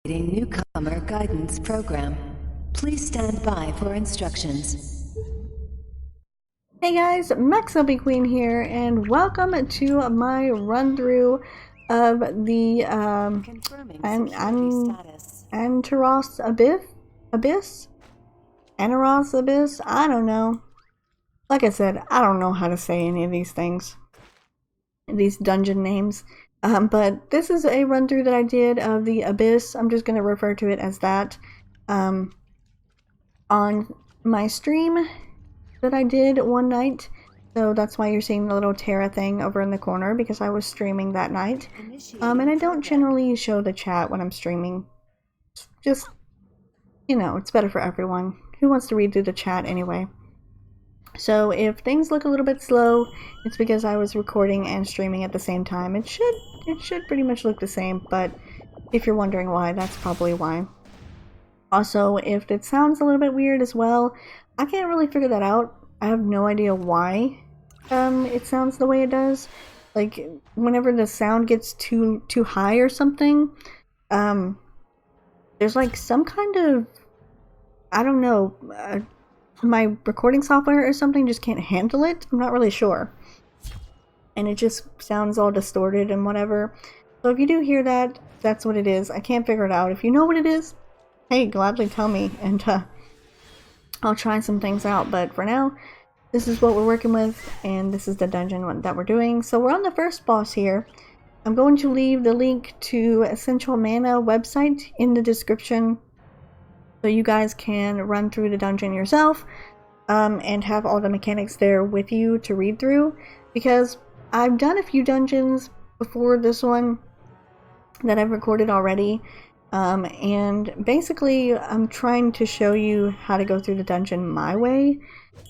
Newcomer guidance program. Please stand by for instructions. Hey guys, MaxLPQueen here, and welcome to my run-through of the Antaroth Abyss? Antaroth Abyss? I don't know. Like I said, I don't know how to say any of these things. These dungeon names. But this is a run-through that I did of the Abyss. I'm just going to refer to it as that. On my stream that I did one night. So that's why you're seeing the little TERA thing over in the corner, because I was streaming that night. And I don't generally show the chat when I'm streaming. Just, you know, it's better for everyone. Who wants to read through the chat anyway? So if things look a little bit slow, it's because I was recording and streaming at the same time. It should pretty much look the same, but if you're wondering why, that's probably why. Also, if it sounds a little bit weird as well, I can't really figure that out. I have no idea why it sounds the way it does. Like, whenever the sound gets too high or something, there's like some kind of, I don't know, my recording software or something just can't handle it. I'm not really sure. And it just sounds all distorted and whatever. So if you do hear that, that's what it is. I can't figure it out. If you know what it is, hey, gladly tell me, and I'll try some things out. But for now, this is what we're working with, and this is the dungeon that we're doing. So we're on the first boss here. I'm going to leave the link to Essential Mana website in the description, so you guys can run through the dungeon yourself, and have all the mechanics there with you to read through. Because I've done a few dungeons before this one that I've recorded already. And basically I'm trying to show you how to go through the dungeon my way,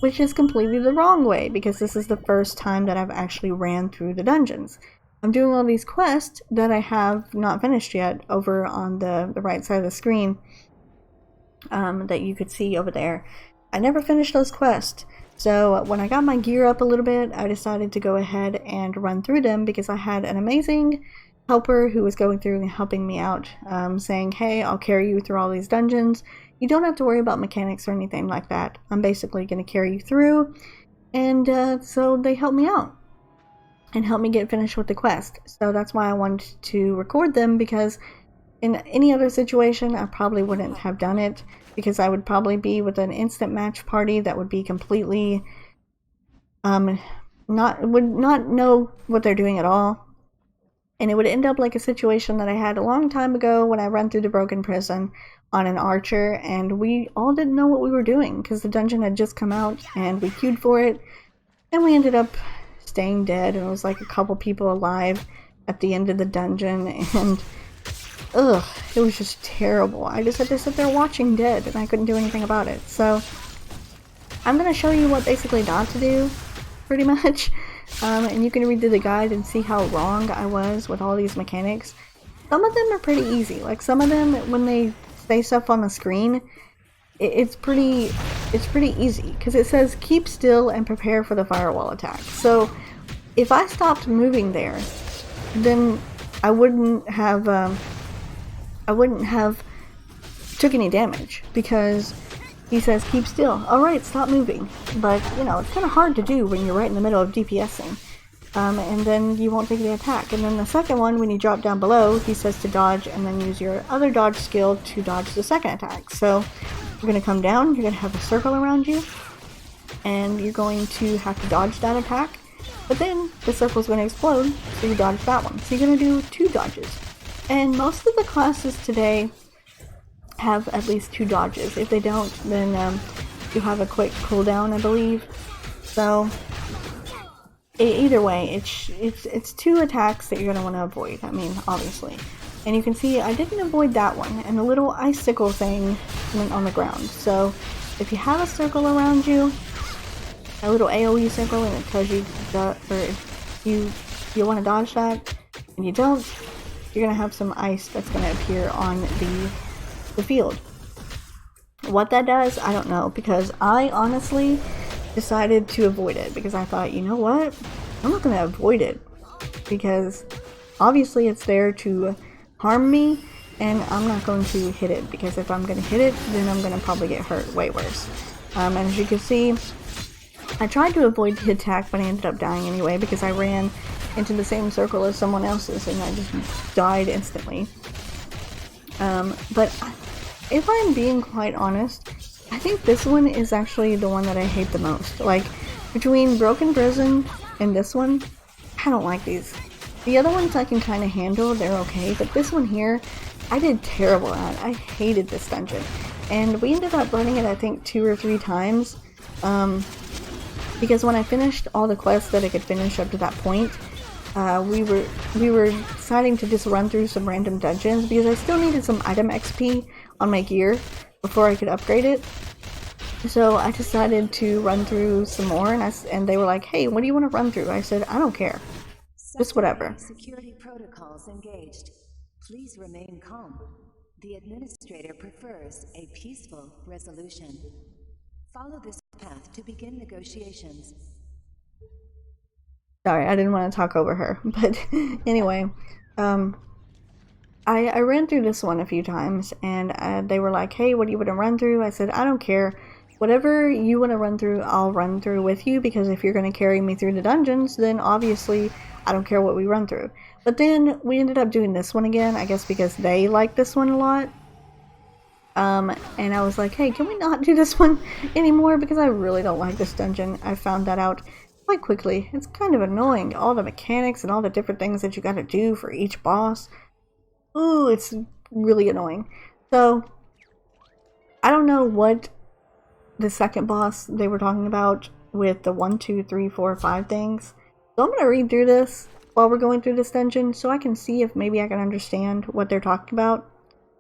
which is completely the wrong way, because this is the first time that I've actually ran through the dungeons. I'm doing all these quests that I have not finished yet over on the right side of the screen, that you could see over there. I never finished those quests. So when I got my gear up a little bit, I decided to go ahead and run through them, because I had an amazing helper who was going through and helping me out, saying, hey, I'll carry you through all these dungeons. You don't have to worry about mechanics or anything like that. I'm basically going to carry you through. And so they helped me out and helped me get finished with the quest. So that's why I wanted to record them, because in any other situation I probably wouldn't have done it, because I would probably be with an instant match party that would be completely would not know what they're doing at all. And it would end up like a situation that I had a long time ago when I ran through the broken prison on an archer, and we all didn't know what we were doing because the dungeon had just come out, and we queued for it, and we ended up staying dead, and it was like a couple people alive at the end of the dungeon, and ugh, it was just terrible. I just had to sit there watching dead, and I couldn't do anything about it. So I'm going to show you what basically not to do, pretty much. And you can read through the guide and see how wrong I was with all these mechanics. Some of them are pretty easy. Like, some of them, when they say stuff on the screen, it's pretty easy, because it says keep still and prepare for the firewall attack. So if I stopped moving there, then I wouldn't have took any damage, because he says keep still. Alright, stop moving. But, you know, it's kind of hard to do when you're right in the middle of DPSing. And then you won't take the attack. And then the second one, when you drop down below, he says to dodge, and then use your other dodge skill to dodge the second attack. So you're going to come down, you're going to have a circle around you, and you're going to have to dodge that attack. But then the circle's going to explode, so you dodge that one. So you're going to do 2 dodges. And most of the classes today have at least 2 dodges. If they don't, then you have a quick cooldown, I believe. So either way, it's 2 attacks that you're going to want to avoid. I mean, obviously. And you can see I didn't avoid that one, and the little icicle thing went on the ground. So if you have a circle around you, a little AoE circle, and it tells you if you want to dodge that, and you don't, you're going to have some ice that's going to appear on the field. What that does, I don't know, because I honestly decided to avoid it, because I thought, you know what, I'm not going to avoid it, because obviously it's there to harm me, and I'm not going to hit it, because if I'm going to hit it, then I'm going to probably get hurt way worse. And as you can see, I tried to avoid the attack, but I ended up dying anyway because I ran into the same circle as someone else's and I just died instantly. But if I'm being quite honest, I think this one is actually the one that I hate the most. Like, between Broken Prison and this one, I don't like these. The other ones I can kind of handle, they're okay, but this one here, I did terrible at. I hated this dungeon. And we ended up running it, I think, 2 or 3 times. Because when I finished all the quests that I could finish up to that point, we were deciding to just run through some random dungeons because I still needed some item XP on my gear before I could upgrade it. So I decided to run through some more, and they were like, "Hey, what do you want to run through?" I said, "I don't care, just whatever." Security protocols engaged. Please remain calm. The administrator prefers a peaceful resolution. Follow this path to begin negotiations. Sorry, I didn't want to talk over her, but anyway, I ran through this one a few times, and they were like, "Hey, what do you want to run through?" I said, "I don't care. Whatever you want to run through, I'll run through with you, because if you're going to carry me through the dungeons, then obviously I don't care what we run through." But then we ended up doing this one again, I guess because they liked this one a lot. And I was like, "Hey, can we not do this one anymore? Because I really don't like this dungeon." I found that out quite quickly. It's kind of annoying, all the mechanics and all the different things that you gotta do for each boss. Ooh, it's really annoying. So, I don't know what the second boss they were talking about with the 1, 2, 3, 4, 5 things. So I'm gonna read through this while we're going through this dungeon so I can see if maybe I can understand what they're talking about.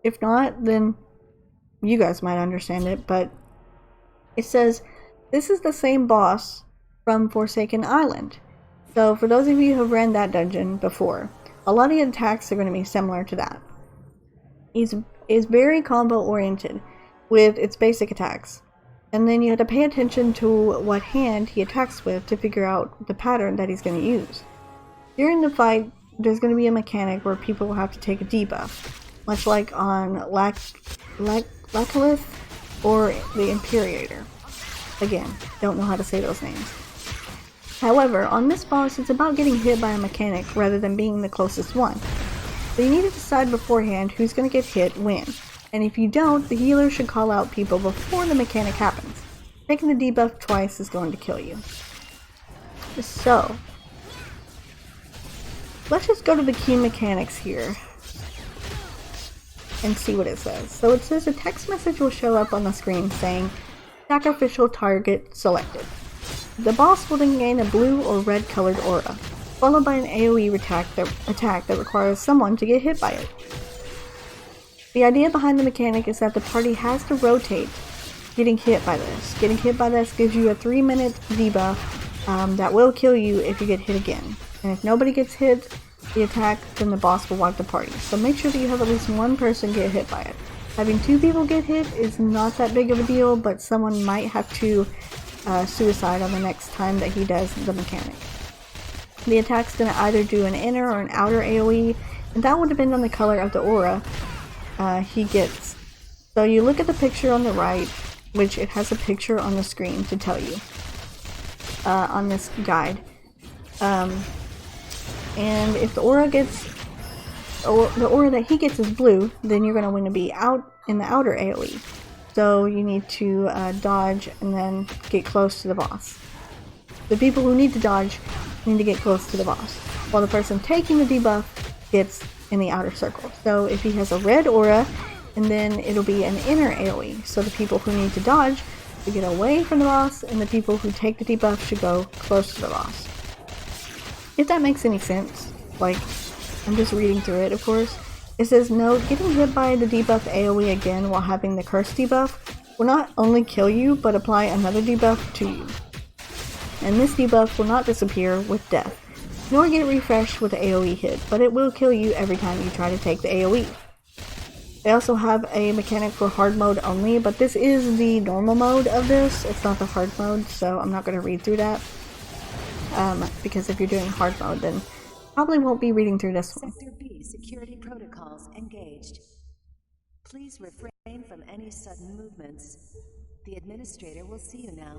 If not, then you guys might understand it, but it says, "This is the same boss from Forsaken Island." So for those of you who have ran that dungeon before, a lot of the attacks are going to be similar to that. He's very combo oriented with its basic attacks. And then you have to pay attention to what hand he attacks with to figure out the pattern that he's going to use. During the fight, there's going to be a mechanic where people will have to take a debuff, much like on Lacalith or the Imperator. Again, don't know how to say those names. However, on this boss, it's about getting hit by a mechanic rather than being the closest one. So you need to decide beforehand who's going to get hit when. And if you don't, the healer should call out people before the mechanic happens. Taking the debuff twice is going to kill you. So, let's just go to the key mechanics here and see what it says. So it says a text message will show up on the screen saying, "Sacrificial target selected." The boss will then gain a blue or red colored aura, followed by an AoE attack that requires someone to get hit by it. The idea behind the mechanic is that the party has to rotate getting hit by this. Getting hit by this gives you a 3-minute debuff that will kill you if you get hit again. And if nobody gets hit the attack, then the boss will wipe the party. So make sure that you have at least one person get hit by it. Having 2 people get hit is not that big of a deal, but someone might have to suicide on the next time that he does the mechanic. The attack's going to either do an inner or an outer AoE, and that will depend on the color of the aura he gets. So you look at the picture on the right, which it has a picture on the screen to tell you on this guide. And if the aura that he gets is blue, then you're going to want to be out in the outer AoE. So you need to dodge and then get close to the boss. The people who need to dodge need to get close to the boss, while the person taking the debuff gets in the outer circle. So if he has a red aura, and then it'll be an inner AoE. So the people who need to dodge should get away from the boss, and the people who take the debuff should go close to the boss. If that makes any sense. Like, I'm just reading through it, of course. It says, "Note, getting hit by the debuff AoE again while having the curse debuff will not only kill you, but apply another debuff to you. And this debuff will not disappear with death, nor get refreshed with the AoE hit, but it will kill you every time you try to take the AoE. They also have a mechanic for hard mode only, but this is the normal mode of this. It's not the hard mode, so I'm not going to read through that. Because if you're doing hard mode, then probably won't be reading through this one. Sector B security protocols engaged. Please refrain from any sudden movements. The administrator will see you now.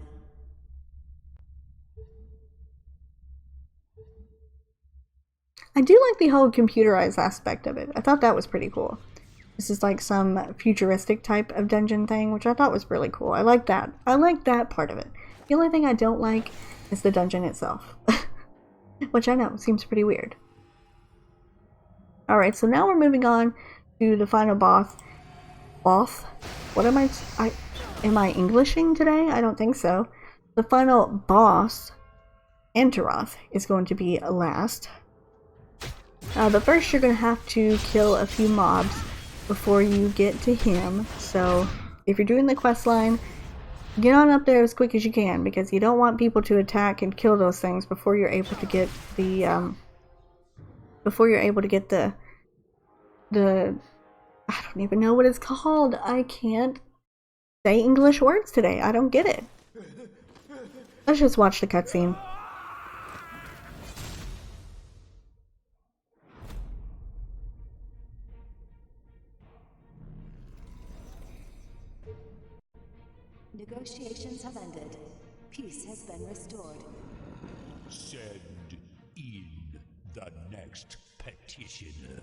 I do like the whole computerized aspect of it. I thought that was pretty cool. This is like some futuristic type of dungeon thing, which I thought was really cool. I like that. I like that part of it. The only thing I don't like is the dungeon itself. Which I know seems pretty weird. Alright, so now we're moving on to the final boss. What am I Englishing today? I don't think so. The final boss, Antaroth, is going to be last. But first you're going to have to kill a few mobs before you get to him. So if you're doing the quest line, get on up there as quick as you can, because you don't want people to attack and kill those things before you're able to get the I don't even know what it's called. I can't say English words today. I don't get it. Let's just watch the cutscene. Negotiations have ended. Peace has been restored. Send in the next petitioner.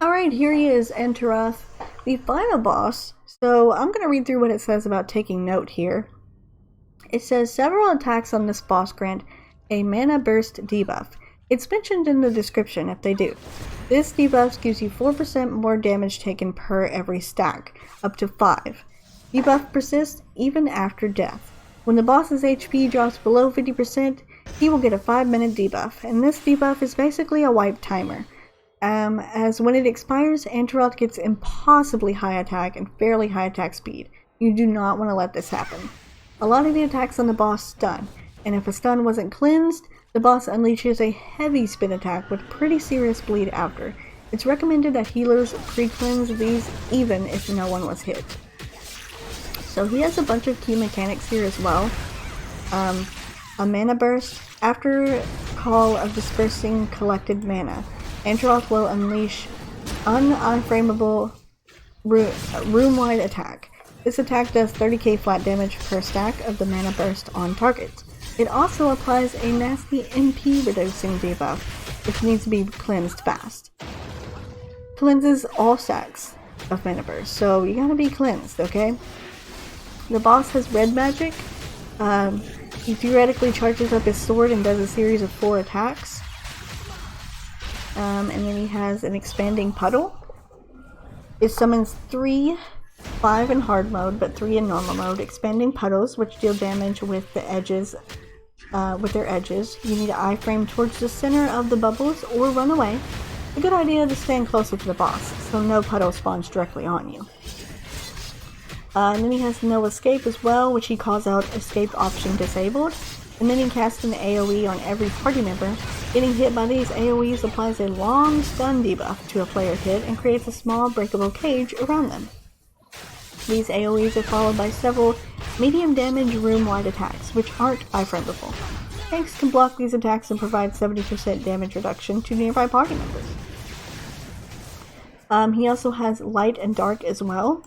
Alright, here he is, Antaroth, the final boss. So I'm going to read through what it says about taking note here. It says, several attacks on this boss grant a mana burst debuff. It's mentioned in the description if they do. This debuff gives you 4% more damage taken per every stack, up to 5. Debuff persists even after death. When the boss's HP drops below 50%, he will get a 5-minute debuff, and this debuff is basically a wipe timer. As when it expires, Antaroth gets impossibly high attack and fairly high attack speed. You do not want to let this happen. A lot of the attacks on the boss stun, and if a stun wasn't cleansed, the boss unleashes a heavy spin attack with pretty serious bleed after. It's recommended that healers pre-cleanse these even if no one was hit. So he has a bunch of key mechanics here as well. A mana burst. After call of dispersing collected mana, Antaroth will unleash uniframeable room-wide attack. This attack does 30k flat damage per stack of the mana burst on targets. It also applies a nasty MP reducing debuff, which needs to be cleansed fast. Cleanses all stacks of mana burst, so you gotta be cleansed, okay? The boss has red magic. He theoretically charges up his sword and does a series of 4 attacks. And then he has an expanding puddle. It summons 5 in hard mode, but 3 in normal mode. Expanding puddles, which deal damage with the edges, with their edges. You need to iframe towards the center of the bubbles or run away. A good idea to stand closer to the boss, so no puddle spawns directly on you. And then he has no escape as well, which he calls out escape option disabled. And then he casts an AoE on every party member. Getting hit by these AoEs applies a long stun debuff to a player hit and creates a small breakable cage around them. These AoEs are followed by several medium damage room-wide attacks, which aren't iframeable. Tanks can block these attacks and provide 70% damage reduction to nearby party members. He also has light and dark as well.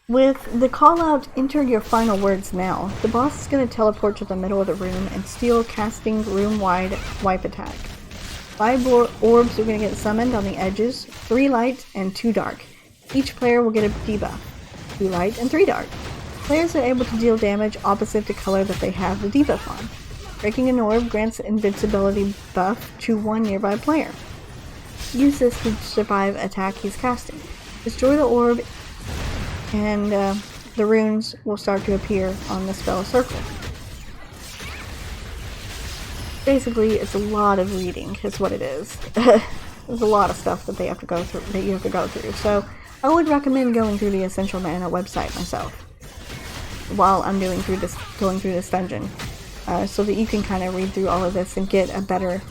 With the call out, enter your final words now, the boss is going to teleport to the middle of the room and steal casting room-wide wipe attack. 5 orbs are going to get summoned on the edges, 3 light and 2 dark. Each player will get a debuff, 2 light and 3 dark. Players are able to deal damage opposite the color that they have the debuff on. Breaking an orb grants invincibility buff to one nearby player. Use this to survive attack he's casting. Destroy the orb and the runes will start to appear on the spell circle. Basically, it's a lot of reading, is what it is. There's a lot of stuff that you have to go through. So I would recommend going through the Essential Mana website myself while I'm going through this dungeon, so that you can kind of read through all of this and get a better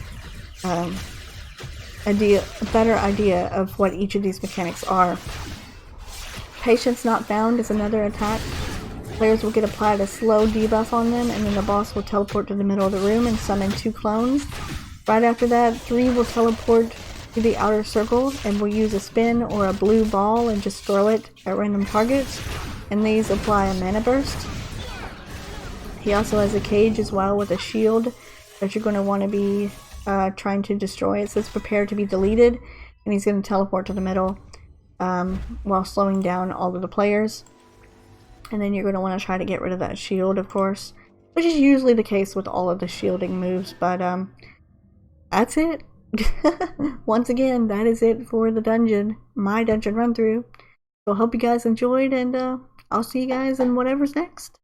idea of what each of these mechanics are. Patience Not Found is another attack. Players will get applied a slow debuff on them, and then the boss will teleport to the middle of the room and summon 2 clones. Right after that, 3 will teleport to the outer circle and will use a spin or a blue ball and just throw it at random targets, and these apply a mana burst. He also has a cage as well with a shield that you're going to want to be trying to destroy. It says prepare to be deleted, and he's going to teleport to the middle while slowing down all of the players. And then you're going to want to try to get rid of that shield, of course, which is usually the case with all of the shielding moves, but that's it. Once again, that is it for the dungeon, my dungeon run through. So I hope you guys enjoyed, and I'll see you guys in whatever's next.